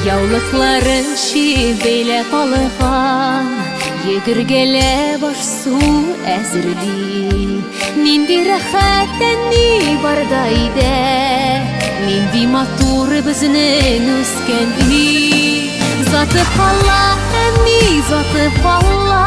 Яулыкларын чебейлеп алган, йөгергеле баш су әзерли. Нинди рәхәт әнни барда иде, нинди матур безнең үскән үй. Заты кала әнни, заты кала,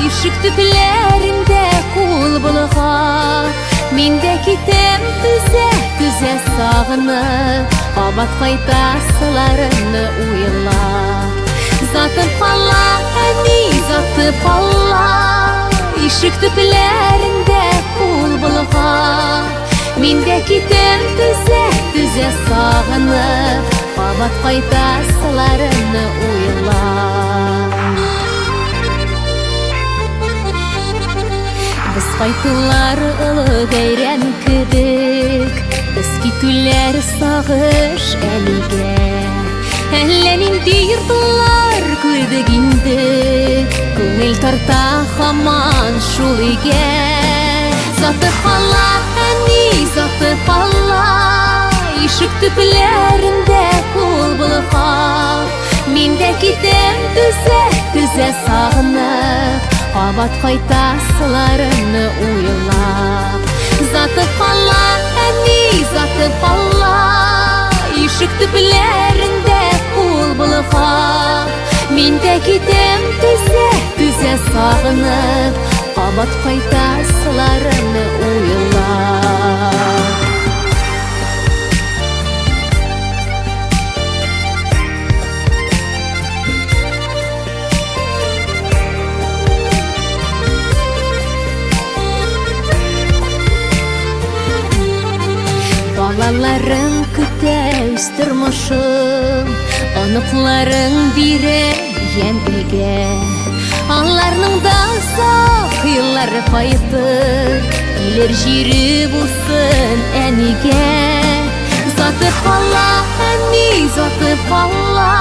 ишек төпләрендә кул булган. Мин дә китәм түзә сагынып, кабат кайтасыларымны уйлап. Заты кала әнни, заты кала, ишек төпләрендә кул булган. Мин дә китәм түзә сагынып, кабат кайтасыларымны уйлап. Без кайтулар олы бәйрәм кебек, без китүләр сагыш әлегә. Әллә нинди йортлар күрдек инде, күңел тарта һаман шул өйгә. Заты кала әнни, заты кала, ишек төпләрендә кул булган. Мин дә китәм түзә сагынып, кабат кайтасыларымны уйлап. Заты кала әнни, заты кала, ишек төпләрендә кул булган. Мин дә китәм түзә сагынып, кабат кайтасыларымны уйлап. Балаларың көтә үз тормышын, оныкларың бирә ямбегә. Аларның да сак еллары кайтыр, килер җире булсын әнигә. Заты кала әнни, заты кала,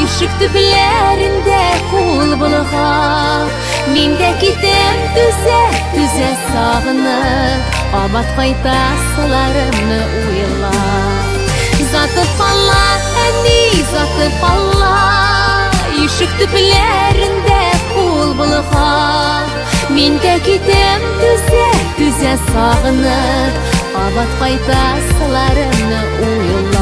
ишек төпләрендә кул булган. Мин дә китәм түзә сагынып, кабат кайтасыларымны уйлап. Заты кала әнни, заты кала, ишек төпләрендә кул булган. Мин дә китәм түзә сагынып, кабат кайтасыларымны уйлап.